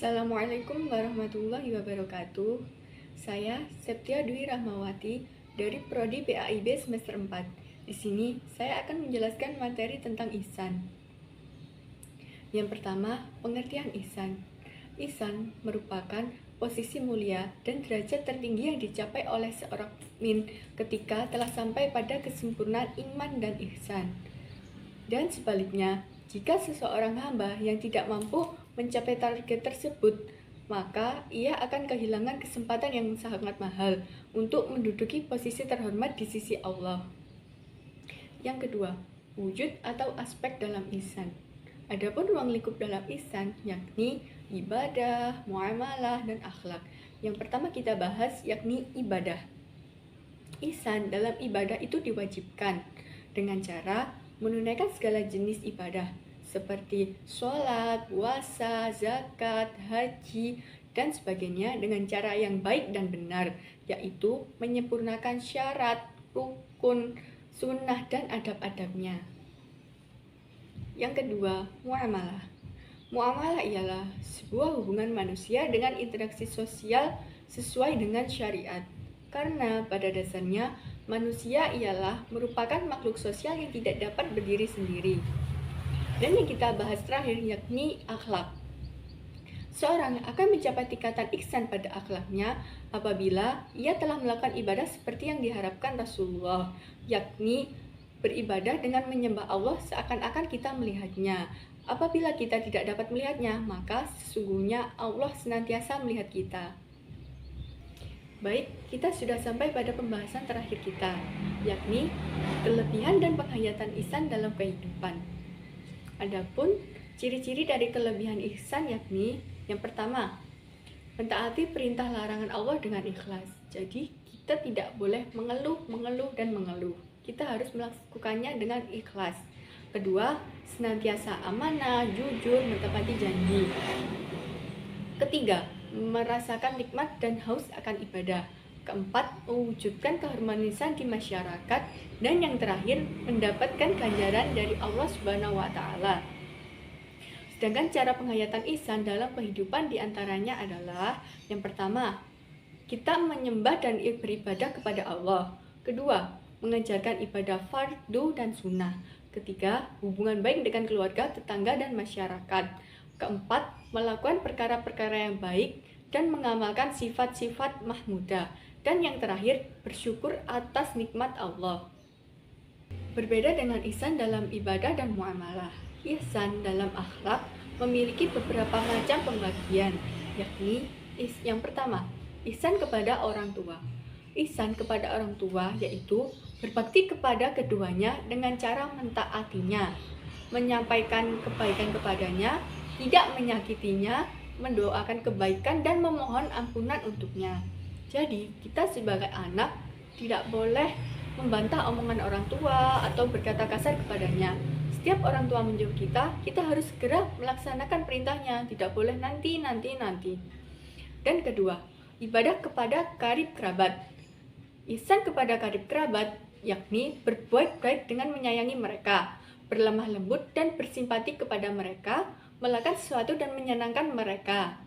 Assalamualaikum warahmatullahi wabarakatuh. Saya Septia Dwi Rahmawati dari Prodi PAIB semester 4. Di sini saya akan menjelaskan materi tentang ihsan. Yang pertama, pengertian ihsan. Ihsan merupakan posisi mulia dan derajat tertinggi yang dicapai oleh seorang mukmin ketika telah sampai pada kesempurnaan iman dan ihsan. Dan sebaliknya, jika seseorang hamba yang tidak mampu mencapai target tersebut, maka ia akan kehilangan kesempatan yang sangat mahal untuk menduduki posisi terhormat di sisi Allah. Yang kedua, wujud atau aspek dalam ihsan. Adapun ruang lingkup dalam ihsan yakni ibadah, muamalah, dan akhlak. Yang pertama kita bahas yakni ibadah. Ihsan dalam ibadah itu diwajibkan dengan cara menunaikan segala jenis ibadah seperti sholat, puasa, zakat, haji, dan sebagainya dengan cara yang baik dan benar, yaitu menyempurnakan syarat, rukun, sunnah, dan adab-adabnya. Yang kedua, muamalah. Muamalah ialah sebuah hubungan manusia dengan interaksi sosial sesuai dengan syariat. Karena pada dasarnya, manusia ialah merupakan makhluk sosial yang tidak dapat berdiri sendiri. Dan yang kita bahas terakhir yakni akhlak. Seorang akan mencapai tingkatan ihsan pada akhlaknya apabila ia telah melakukan ibadah seperti yang diharapkan Rasulullah, yakni beribadah dengan menyembah Allah seakan-akan kita melihatnya. Apabila kita tidak dapat melihatnya, maka sesungguhnya Allah senantiasa melihat kita. Baik, kita sudah sampai pada pembahasan terakhir kita, yakni kelebihan dan penghayatan ihsan dalam kehidupan. Adapun ciri-ciri dari kelebihan ihsan yakni yang pertama, mentaati perintah larangan Allah dengan ikhlas. Jadi kita tidak boleh mengeluh. Kita harus melakukannya dengan ikhlas. Kedua, senantiasa amanah, jujur, menepati janji. Ketiga, merasakan nikmat dan haus akan ibadah. Keempat, mewujudkan keharmonisan di masyarakat. Dan yang terakhir, mendapatkan ganjaran dari Allah Subhanahu wa Ta'ala. Sedangkan cara penghayatan ihsan dalam kehidupan diantaranya adalah yang pertama, kita menyembah dan beribadah kepada Allah. Kedua, mengajarkan ibadah fardu dan sunnah. Ketiga, hubungan baik dengan keluarga, tetangga, dan masyarakat. Keempat, melakukan perkara-perkara yang baik dan mengamalkan sifat-sifat mahmudah. Dan yang terakhir, bersyukur atas nikmat Allah. Berbeda dengan ihsan dalam ibadah dan muamalah, ihsan dalam akhlak memiliki beberapa macam pembagian, yakni yang pertama, ihsan kepada orang tua. Ihsan kepada orang tua yaitu berbakti kepada keduanya dengan cara mentaatinya, menyampaikan kebaikan kepadanya, tidak menyakitinya, mendoakan kebaikan, dan memohon ampunan untuknya. Jadi, kita sebagai anak tidak boleh membantah omongan orang tua atau berkata kasar kepadanya. Setiap orang tua menjauh kita harus segera melaksanakan perintahnya, tidak boleh nanti. Dan kedua, ibadah kepada karib kerabat. Ihsan kepada karib kerabat yakni berbuat baik dengan menyayangi mereka, berlemah lembut dan bersimpati kepada mereka, melakukan sesuatu dan menyenangkan mereka.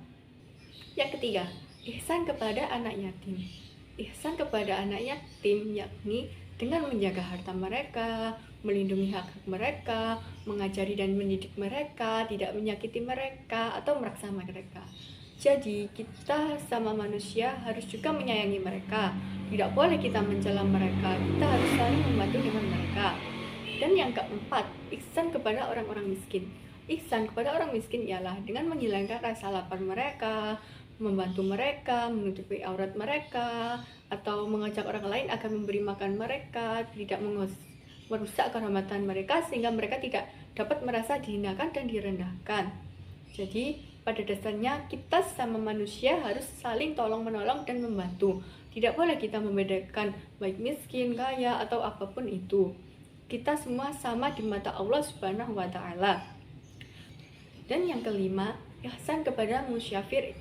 Yang ketiga, ihsan kepada anak yatim. Ihsan kepada anak yatim yakni dengan menjaga harta mereka, melindungi hak mereka, mengajari dan mendidik mereka, tidak menyakiti mereka atau meraksa mereka. Jadi kita sama manusia harus juga menyayangi mereka. Tidak boleh kita mencela mereka, kita harus saling membantu dengan mereka. Dan yang keempat, ihsan kepada orang-orang miskin. Ihsan kepada orang miskin ialah dengan menghilangkan rasa lapar mereka, membantu mereka, menutupi aurat mereka, atau mengajak orang lain agar memberi makan mereka, tidak merusak kehormatan mereka sehingga mereka tidak dapat merasa dihinakan dan direndahkan. Jadi pada dasarnya kita sama manusia harus saling tolong-menolong dan membantu. Tidak boleh kita membedakan baik miskin, kaya, atau apapun itu. Kita semua sama di mata Allah Subhanahu wa Ta'ala. Dan yang kelima, ihsan kepada musyafir.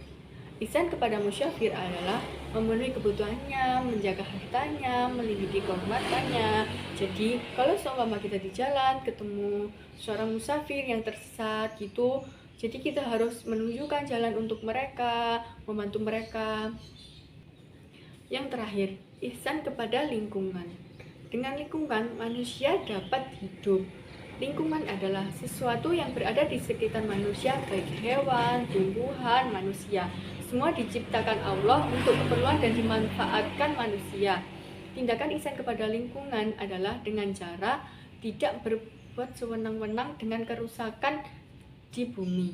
Ihsan kepada musyafir adalah memenuhi kebutuhannya, menjaga hartanya, melindungi kehormatannya. Jadi, kalau seumpama kita di jalan ketemu seorang musafir yang tersesat gitu, Jadi kita harus menunjukkan jalan untuk mereka, membantu mereka. Yang terakhir, ihsan kepada lingkungan. Dengan lingkungan, manusia dapat hidup. Lingkungan adalah sesuatu yang berada di sekitar manusia, baik hewan, tumbuhan, manusia. Semua diciptakan Allah untuk keperluan dan dimanfaatkan manusia. Tindakan ihsan kepada lingkungan adalah dengan cara tidak berbuat sewenang-wenang dengan kerusakan di bumi.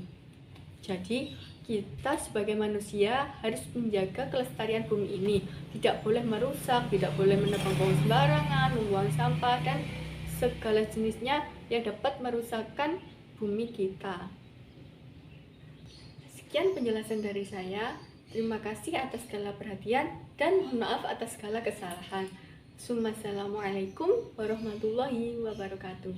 Jadi kita sebagai manusia harus menjaga kelestarian bumi ini. Tidak boleh merusak, tidak boleh menebang pohon sembarangan, membuang sampah, dan segala jenisnya yang dapat merusakkan bumi kita. Sekian penjelasan dari saya. Terima kasih atas segala perhatian dan mohon maaf atas segala kesalahan. Assalamualaikum warahmatullahi wabarakatuh.